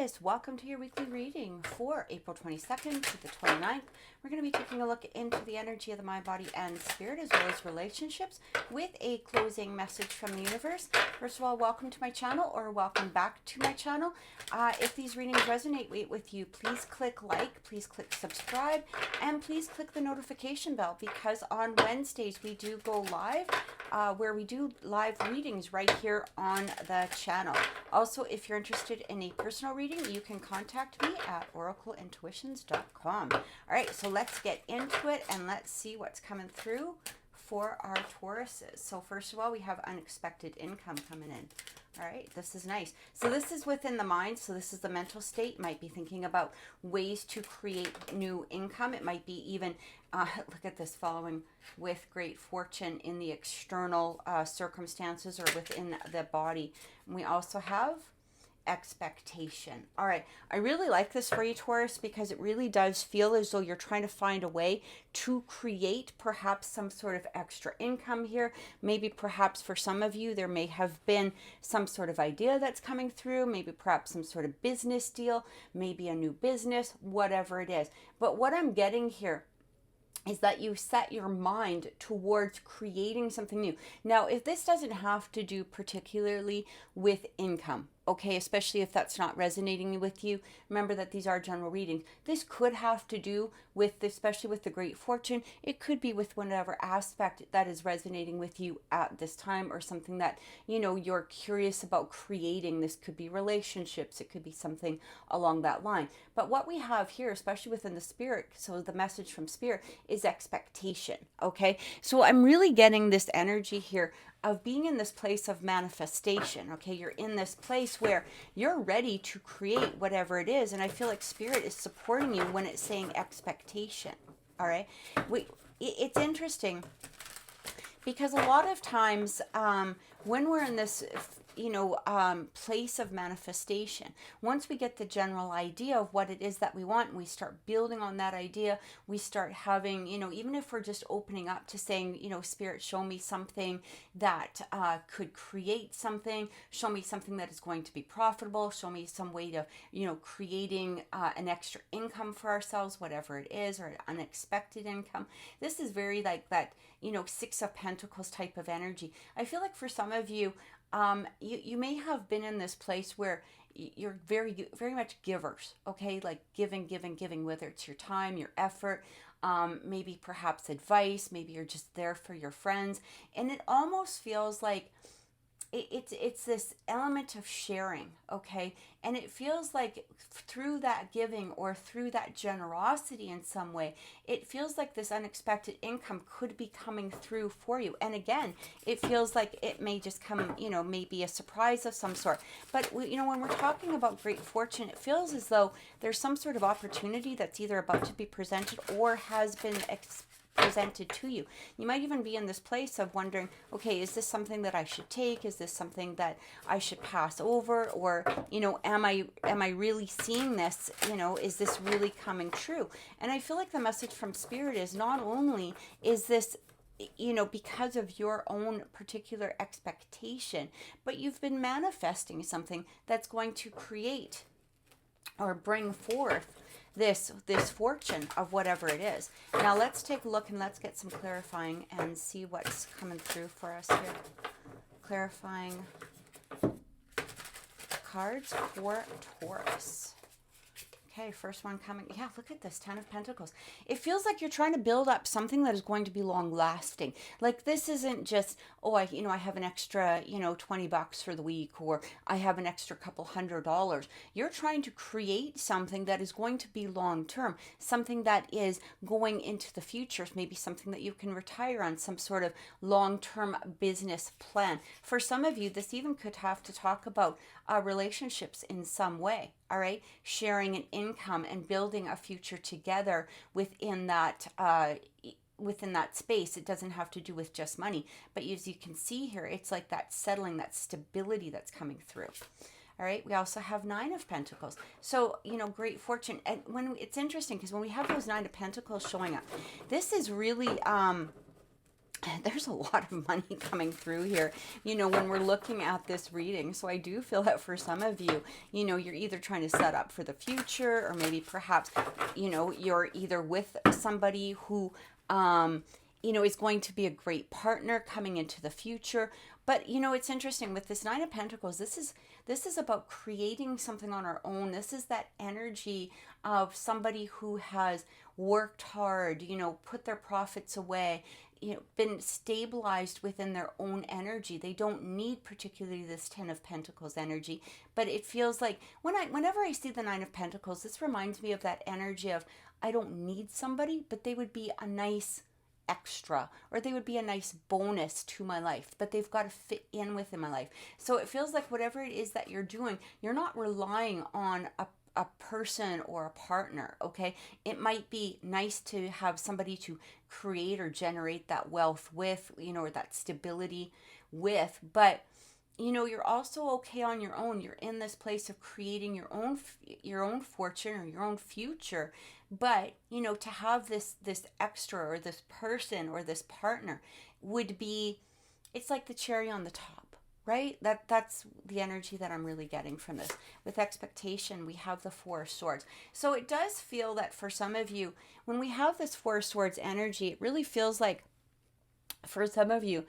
Taurus, welcome to your weekly reading for April 22nd to the 29th. We're going to be taking a look into the energy of the mind, body, and spirit, as well as relationships, with a closing message from the universe. First of all, welcome to my channel, or welcome back to my channel. If these readings resonate with you, please click like, please click subscribe, and please click the notification bell, because on Wednesdays we do go live, where we do live readings right here on the channel. Also, if you're interested in a personal reading, you can contact me at oracleintuitions.com. All right, so let's get into it and let's see what's coming through for our Tauruses. So first of all, we have unexpected income coming in. All right, this is nice. So this is within the mind. So this is the mental state. You might be thinking about ways to create new income. It might be even, look at this, following with great fortune in the external circumstances or within the body. And we also have expectation. All right, I really like this for you, Taurus, because it really does feel as though you're trying to find a way to create perhaps some sort of extra income here. Maybe perhaps for some of you there may have been some sort of idea that's coming through, maybe perhaps some sort of business deal, maybe a new business, whatever it is. But what I'm getting here is that you set your mind towards creating something new. Now, if this doesn't have to do particularly with income, okay, especially if that's not resonating with you, remember that these are general readings. This could have to do with, especially with the great fortune, it could be with whatever aspect that is resonating with you at this time, or something that, you know, you're curious about creating. This could be relationships, it could be something along that line. But what we have here, especially within the spirit, so the message from spirit is expectation, okay? So I'm really getting this energy here of being in this place of manifestation, okay? You're in this place where you're ready to create whatever it is, and I feel like spirit is supporting you when it's saying expectation, all right? It's interesting because a lot of times when we're in this place of manifestation, once we get the general idea of what it is that we want, we start building on that idea, we start having, even if we're just opening up to saying, spirit, show me something that could create something, show me something that is going to be profitable, show me some way to, creating an extra income for ourselves, whatever it is, or an unexpected income. This is very like that, Six of Pentacles type of energy. I feel like for some of you, you may have been in this place where you're very, very much givers, okay? Like giving, whether it's your time, your effort, maybe perhaps advice, maybe you're just there for your friends. And it almost feels like it's this element of sharing, okay? And it feels like through that giving or through that generosity in some way, it feels like this unexpected income could be coming through for you. And again, it feels like it may just come, maybe a surprise of some sort. But, when we're talking about great fortune, it feels as though there's some sort of opportunity that's either about to be presented or has been presented to you. You might even be in this place of wondering, okay, is this something that I should take? Is this something that I should pass over? Or, am I really seeing this? Is this really coming true? And I feel like the message from spirit is not only is this, because of your own particular expectation, but you've been manifesting something that's going to create or bring forth this fortune of whatever it is. Now let's take a look and let's get some clarifying and see what's coming through for us here. Clarifying cards for Taurus. Okay, first one coming. Yeah, look at this, 10 of Pentacles. It feels like you're trying to build up something that is going to be long lasting. Like this isn't just, oh, I have an extra, $20 for the week, or I have an extra couple $100. You're trying to create something that is going to be long term, something that is going into the future, maybe something that you can retire on, some sort of long term business plan. For some of you, this even could have to talk about relationships in some way. All right, sharing an income and building a future together within that space. It doesn't have to do with just money, but as you can see here, it's like that settling, that stability that's coming through. All right, we also have 9 of Pentacles. So, great fortune. And when it's interesting because when we have those 9 of Pentacles showing up, this is really there's a lot of money coming through here, when we're looking at this reading. So I do feel that for some of you, you're either trying to set up for the future, or maybe perhaps, you're either with somebody who, is going to be a great partner coming into the future. But, it's interesting with this Nine of Pentacles. This is about creating something on our own. This is that energy of somebody who has worked hard, put their profits away, been stabilized within their own energy. They don't need particularly this Ten of Pentacles energy, but it feels like whenever I see the Nine of Pentacles, this reminds me of that energy of, I don't need somebody, but they would be a nice extra, or they would be a nice bonus to my life, but they've got to fit in within my life. So it feels like whatever it is that you're doing, you're not relying on a person or a partner, okay? It might be nice to have somebody to create or generate that wealth with, or that stability with, but you're also okay on your own. You're in this place of creating your own fortune or your own future. But, to have this extra, or this person or this partner would be, it's like the cherry on the top, right? That's the energy that I'm really getting from this. With expectation, we have the Four of Swords. So it does feel that for some of you, when we have this Four of Swords energy, it really feels like for some of you,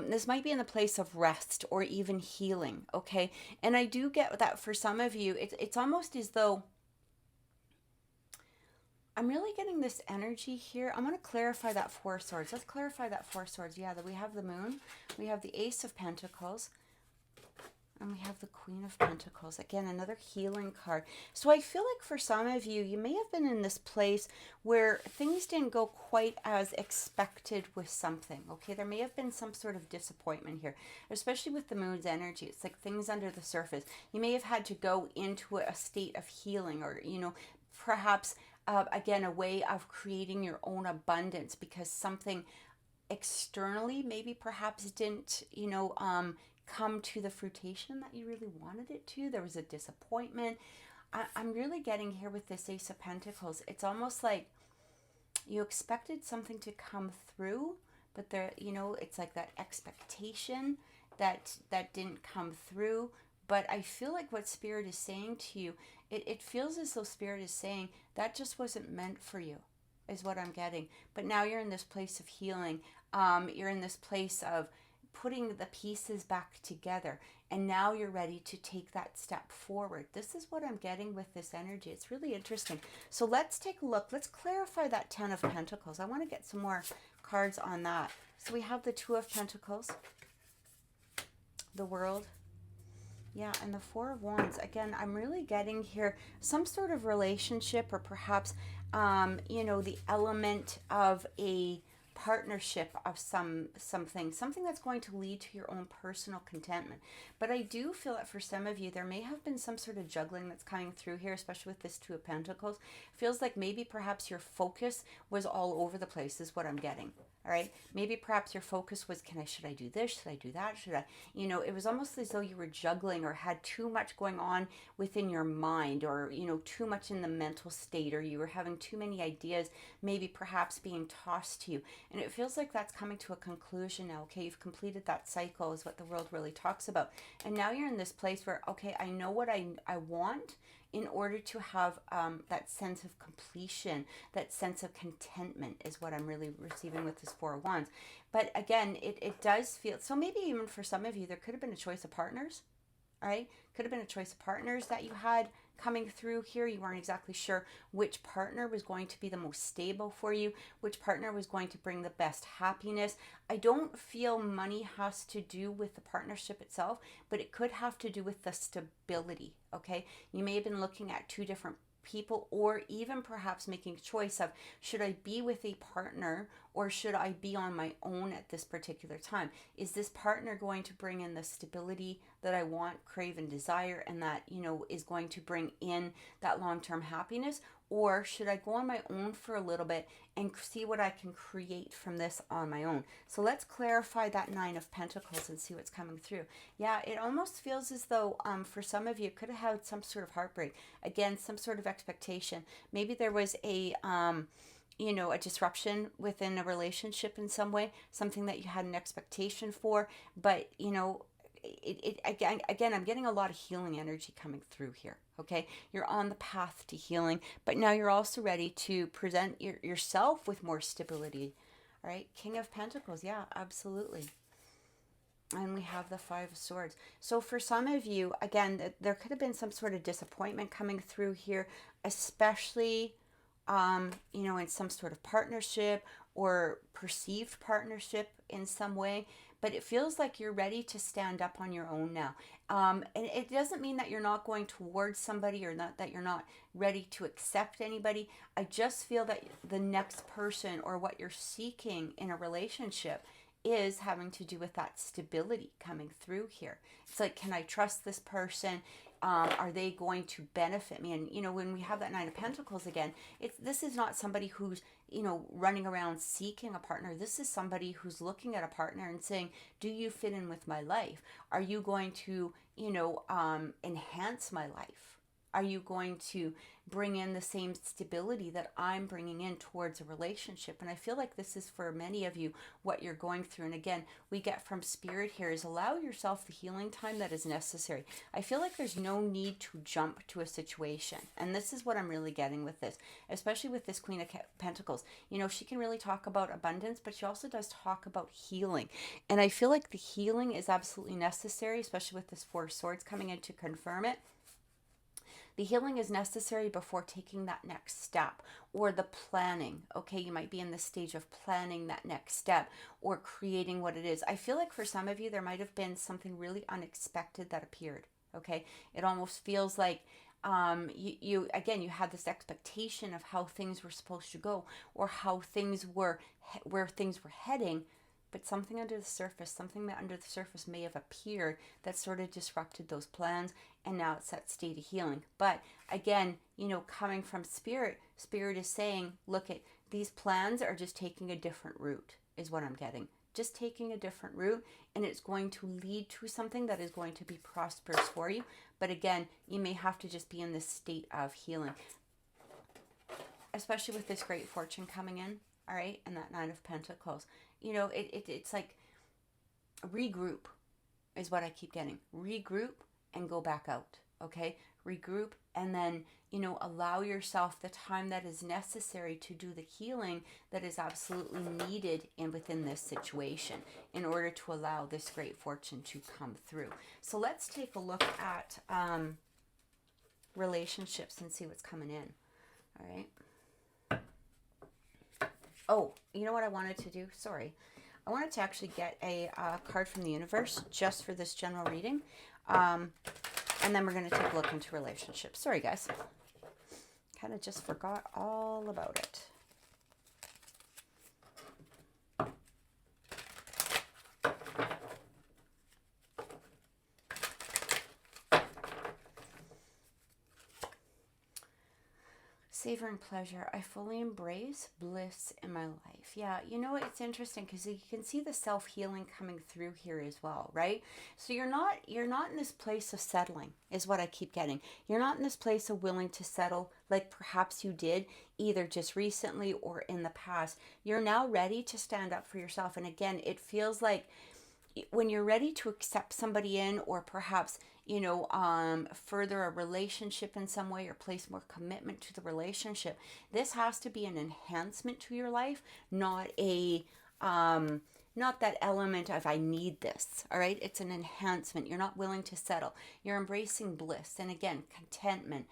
this might be in the place of rest or even healing, okay? And I do get that for some of you, it's almost as though, I'm really getting this energy here. I'm going to clarify that Four of Swords. Let's clarify that Four of Swords. Yeah, that we have the Moon, we have the Ace of Pentacles, and we have the Queen of Pentacles. Again, another healing card. So I feel like for some of you, you may have been in this place where things didn't go quite as expected with something, okay? There may have been some sort of disappointment here, especially with the Moon's energy. It's like things under the surface. You may have had to go into a state of healing, or, perhaps, again, a way of creating your own abundance because something externally maybe perhaps didn't, come to the fruition that you really wanted it to. There was a disappointment. I'm really getting here with this Ace of Pentacles. It's almost like you expected something to come through, but there, it's like that expectation that didn't come through. But I feel like what Spirit is saying to you, it feels as though Spirit is saying that just wasn't meant for you, is what I'm getting. But now you're in this place of healing. You're in this place of putting the pieces back together, and now you're ready to take that step forward. This is what I'm getting with this energy. It's really interesting. So let's take a look. Let's clarify that Ten of Pentacles. I want to get some more cards on that. So we have the Two of Pentacles, the World, yeah, and the Four of Wands. Again, I'm really getting here some sort of relationship, or perhaps the element of a partnership of something that's going to lead to your own personal contentment. But I do feel that for some of you, there may have been some sort of juggling that's coming through here, especially with this Two of Pentacles. Feels like maybe perhaps your focus was all over the place, is what I'm getting. All right, maybe perhaps your focus was, should I do this? Should I do that? Should I, it was almost as though you were juggling or had too much going on within your mind, or, too much in the mental state, or you were having too many ideas, maybe perhaps being tossed to you. And it feels like that's coming to a conclusion now. Okay, you've completed that cycle, is what the world really talks about. And now you're in this place where, okay, I know what I want in order to have that sense of completion, that sense of contentment, is what I'm really receiving with this Four of Wands. But again, it does feel, so maybe even for some of you, there could have been a choice of partners, all right? Could have been a choice of partners that you had coming through here. You weren't exactly sure which partner was going to be the most stable for you, which partner was going to bring the best happiness. I don't feel money has to do with the partnership itself, but it could have to do with the stability, okay? You may have been looking at two different people, or even perhaps making a choice of, should I be with a partner or should I be on my own at this particular time? Is this partner going to bring in the stability that I want, crave, and desire, and that, is going to bring in that long-term happiness? Or should I go on my own for a little bit and see what I can create from this on my own? So let's clarify that Nine of Pentacles and see what's coming through. Yeah, it almost feels as though for some of you, could have had some sort of heartbreak. Again, some sort of expectation. Maybe there was a you know, a disruption within a relationship in some way, something that you had an expectation for, but, you know, again, I'm getting a lot of healing energy coming through here. Okay, you're on the path to healing, but now you're also ready to present yourself with more stability. All right, King of Pentacles, yeah, absolutely. And we have the Five of Swords. So for some of you, again, there could have been some sort of disappointment coming through here, especially, you know, in some sort of partnership or perceived partnership in some way. But it feels like you're ready to stand up on your own now. And it doesn't mean that you're not going towards somebody or not that you're not ready to accept anybody. I just feel that the next person or what you're seeking in a relationship is having to do with that stability coming through here. It's like, can I trust this person? Are they going to benefit me? And, you know, when we have that Nine of Pentacles again, this is not somebody who's, you know, running around seeking a partner. This is somebody who's looking at a partner and saying, do you fit in with my life? Are you going to, you know, enhance my life? Are you going to bring in the same stability that I'm bringing in towards a relationship? And I feel like this is for many of you what you're going through. And again, we get from Spirit here is allow yourself the healing time that is necessary. I feel like there's no need to jump to a situation. And this is what I'm really getting with this, especially with this Queen of Pentacles. You know, she can really talk about abundance, but she also does talk about healing. And I feel like the healing is absolutely necessary, especially with this Four of Swords coming in to confirm it. The healing is necessary before taking that next step or the planning. Okay, you might be in the stage of planning that next step or creating what it is. I feel like for some of you, there might have been something really unexpected that appeared. Okay, it almost feels like you again, you had this expectation of how things were supposed to go or how things were, where things were heading. But something under the surface, may have appeared that sort of disrupted those plans, and now it's that state of healing. But again, you know, coming from Spirit, Spirit is saying, look, at these plans are just taking a different route, is what I'm getting. Just taking a different route, and it's going to lead to something that is going to be prosperous for you. But again, you may have to just be in this state of healing, especially with this great fortune coming in. All right, and that Nine of Pentacles. You know, it's like regroup is what I keep getting. Regroup and go back out, okay? Regroup and then, you know, allow yourself the time that is necessary to do the healing that is absolutely needed within this situation in order to allow this great fortune to come through. So let's take a look at relationships and see what's coming in, all right? Oh, you know what I wanted to do? Sorry. I wanted to actually get a card from the universe just for this general reading. And then we're going to take a look into relationships. Sorry, guys. Kind of just forgot all about it. Savor and pleasure. I fully embrace bliss in my life. Yeah, you know, it's interesting because you can see the self-healing coming through here as well, right? So you're not in this place of settling, is what I keep getting. You're not in this place of willing to settle like perhaps you did either just recently or in the past. You're now ready to stand up for yourself. And again, it feels like when you're ready to accept somebody in, or perhaps, you know, further a relationship in some way or place more commitment to the relationship, this has to be an enhancement to your life, not a, not that element of I need this, all right? It's an enhancement. You're not willing to settle. You're embracing bliss. And again, contentment,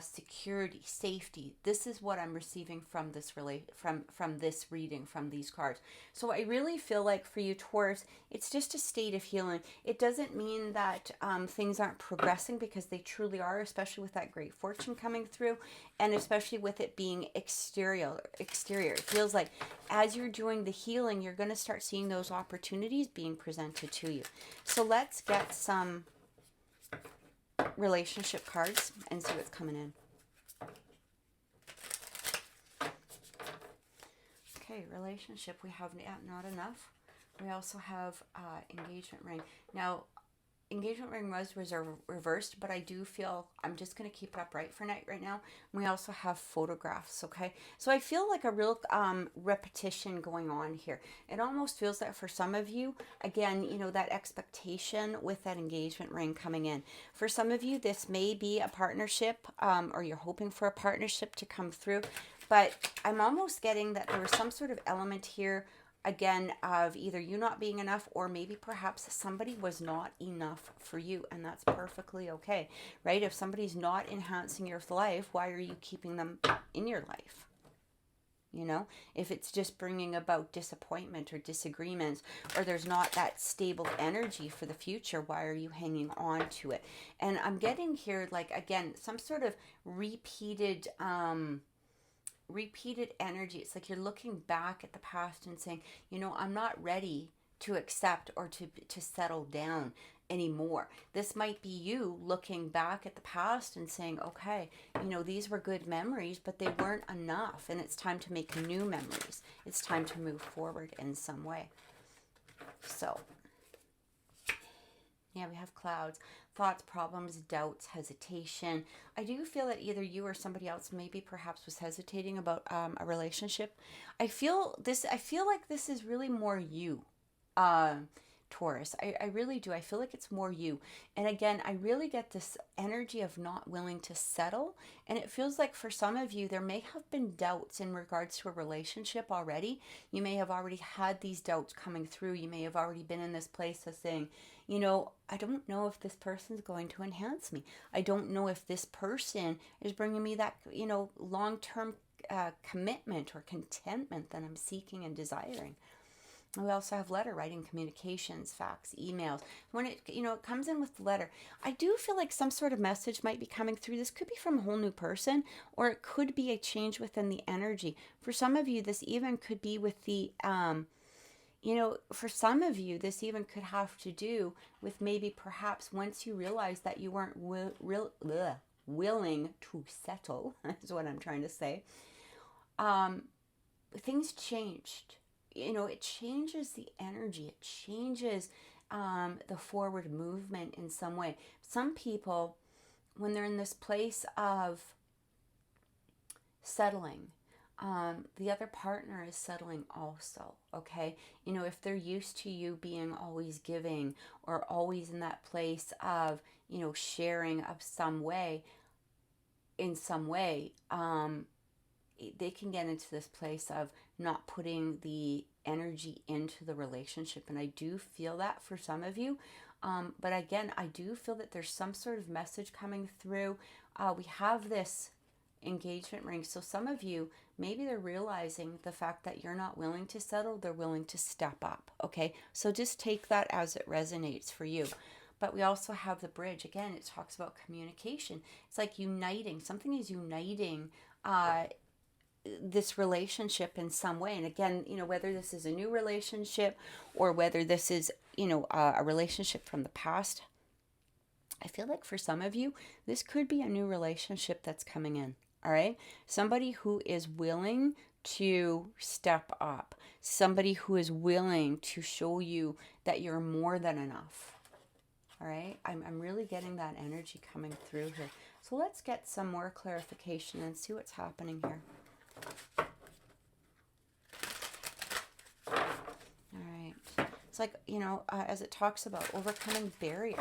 security, safety. This is what I'm receiving from this from this reading, from these cards. So I really feel like for you, Taurus, it's just a state of healing. It doesn't mean that things aren't progressing, because they truly are, especially with that great fortune coming through, and especially with it being exterior. It feels like as you're doing the healing, you're going to start seeing those opportunities being presented to you. So let's get some relationship cards and see what's coming in. Okay, relationship. We have not enough. We also have engagement ring. Now, engagement ring was reversed, but I do feel I'm just going to keep it upright for right now. We also have photographs, okay? So I feel like a real repetition going on here. It almost feels that for some of you, again, you know, that expectation with that engagement ring coming in. For some of you, this may be a partnership, or you're hoping for a partnership to come through, but I'm almost getting that there was some sort of element here, again, of either you not being enough, or maybe perhaps somebody was not enough for you, and that's perfectly okay, right? If somebody's not enhancing your life, why are you keeping them in your life? You know, if it's just bringing about disappointment or disagreements, or there's not that stable energy for the future, why are you hanging on to it? And I'm getting here, like, again, some sort of repeated energy. It's like you're looking back at the past and saying, you know, I'm not ready to accept or to settle down anymore. This might be you looking back at the past and saying, okay, you know, these were good memories, but they weren't enough, and it's time to make new memories. It's time to move forward in some way. So yeah, we have clouds, thoughts, problems, doubts, hesitation. I do feel that either you or somebody else maybe perhaps was hesitating about a relationship. I feel like this is really more you, Taurus. I really do. I feel like it's more you. And again, I really get this energy of not willing to settle. And it feels like for some of you, there may have been doubts in regards to a relationship already. You may have already had these doubts coming through. You may have already been in this place of saying, you know, I don't know if this person's going to enhance me. I don't know if this person is bringing me that, you know, long-term commitment or contentment that I'm seeking and desiring. We also have letter writing, communications, fax, emails. When it, you know, it comes in with the letter, I do feel like some sort of message might be coming through. This could be from a whole new person, or it could be a change within the energy. For some of you, this even could be with the, you know, for some of you, this even could have to do with maybe perhaps once you realize that you weren't willing to settle, is what I'm trying to say, things changed. You know, it changes the energy. It changes the forward movement in some way. Some people, when they're in this place of settling, the other partner is settling also, okay? You know, if they're used to you being always giving or always in that place of, you know, sharing of some way, in some way, they can get into this place of not putting the energy into the relationship. And I do feel that for some of you. But again, I do feel that there's some sort of message coming through. We have this engagement ring. So some of you, maybe they're realizing the fact that you're not willing to settle. They're willing to step up. Okay. So just take that as it resonates for you. But we also have the bridge. Again, it talks about communication. It's like uniting. Something is uniting this relationship in some way. And again, you know, whether this is a new relationship or whether this is, you know, a relationship from the past, I feel like for some of you, this could be a new relationship that's coming in. All right. Somebody who is willing to step up, somebody who is willing to show you that you're more than enough. All right. I'm really getting that energy coming through here. So let's get some more clarification and see what's happening here. All right. It's like, you know, as it talks about overcoming barriers,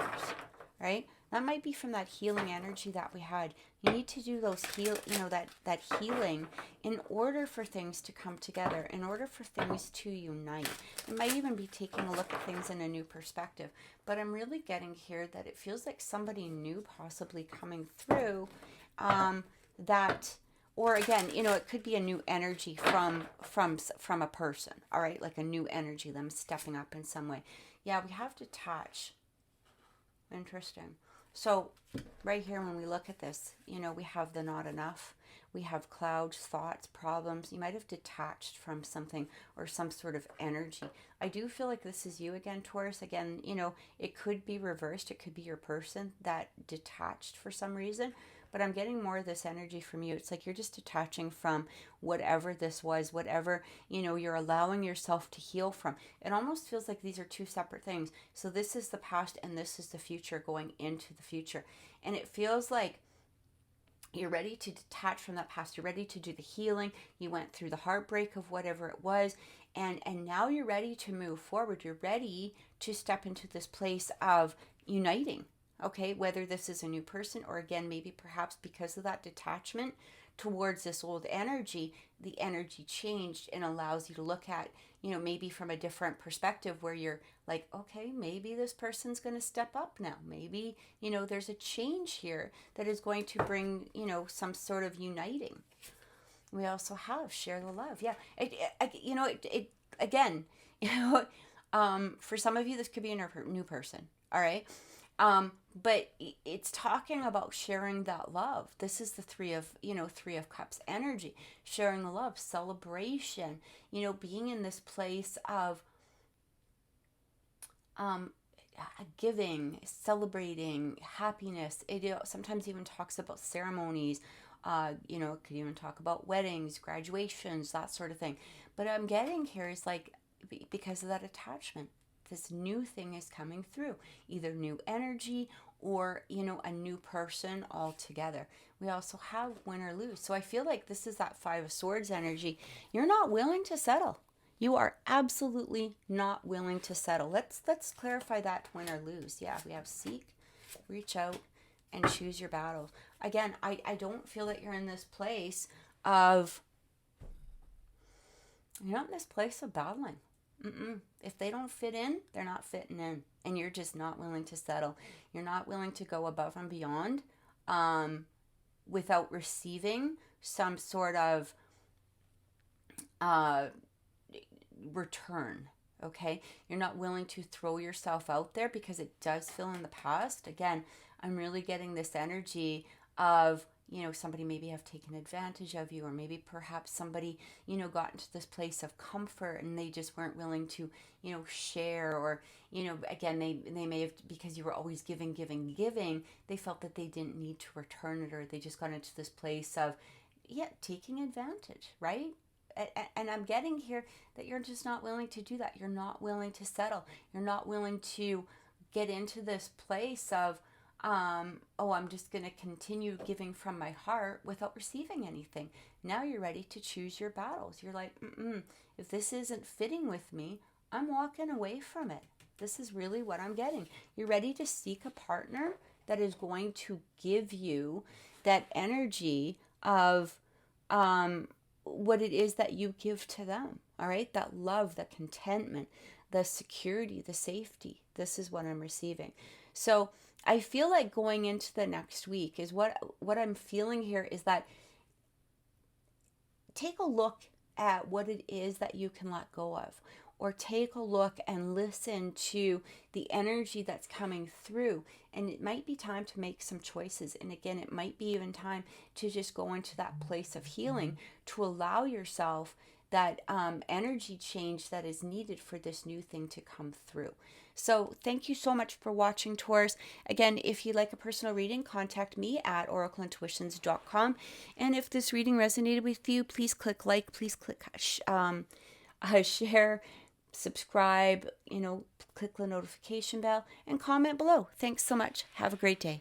right? That might be from that healing energy that we had. You need to do those that healing in order for things to come together, in order for things to unite. It might even be taking a look at things in a new perspective. But I'm really getting here that it feels like somebody new possibly coming through that. Or again, you know, it could be a new energy from a person, all right? Like a new energy, them stepping up in some way. Yeah, we have detach. Interesting. So right here, when we look at this, you know, we have the not enough. We have clouds, thoughts, problems. You might have detached from something or some sort of energy. I do feel like this is you again, Taurus. Again, you know, it could be reversed. It could be your person that detached for some reason. but I'm getting more of this energy from you. It's like you're just detaching from whatever this was, whatever, you're allowing yourself to heal from. It almost feels like these are two separate things. So this is the past and this is the future going into the future. And it feels like you're ready to detach from that past. You're ready to do the healing. You went through the heartbreak of whatever it was. And now you're ready to move forward. You're ready to step into this place of uniting. Okay, whether this is a new person or again, maybe perhaps because of that detachment towards this old energy, the energy changed and allows you to look at, maybe from a different perspective where you're like, okay, maybe this person's going to step up now. Maybe, there's a change here that is going to bring, some sort of uniting. We also have share the love. Yeah. Again, for some of you, this could be a new person. All right. But it's talking about sharing that love. This is the three of cups energy, sharing the love, celebration, being in this place of, giving, celebrating, happiness. It sometimes even talks about ceremonies. It could even talk about weddings, graduations, that sort of thing. But I'm getting here is like, because of that attachment, this new thing is coming through, either new energy or, a new person altogether. We also have win or lose. So I feel like this is that Five of Swords energy. You're not willing to settle. You are absolutely not willing to settle. Let's clarify that win or lose. Yeah, we have seek, reach out, and choose your battles. Again, I don't feel that you're in this place of, you're not in this place of battling. If they don't fit in, they're not fitting in. And you're just not willing to settle. You're not willing to go above and beyond without receiving some sort of return. Okay? You're not willing to throw yourself out there because it does feel in the past. Again, I'm really getting this energy of, somebody maybe have taken advantage of you, or maybe perhaps somebody, got into this place of comfort and they just weren't willing to, share, or, again, they may have, because you were always giving, they felt that they didn't need to return it, or they just got into this place of, taking advantage, right? And I'm getting here that you're just not willing to do that. You're not willing to settle. You're not willing to get into this place of, I'm just going to continue giving from my heart without receiving anything. Now you're ready to choose your battles. You're like, if this isn't fitting with me, I'm walking away from it. This is really what I'm getting. You're ready to seek a partner that is going to give you that energy of what it is that you give to them. All right? That love, that contentment, the security, the safety. This is what I'm receiving. So I feel like going into the next week is what I'm feeling here is that take a look at what it is that you can let go of, or take a look and listen to the energy that's coming through. And it might be time to make some choices. And again, it might be even time to just go into that place of healing to allow yourself that energy change that is needed for this new thing to come through. So thank you so much for watching, Taurus. Again, if you'd like a personal reading, contact me at oracleintuitions.com. And if this reading resonated with you, please click like, please click share, subscribe, click the notification bell, and comment below. Thanks so much. Have a great day.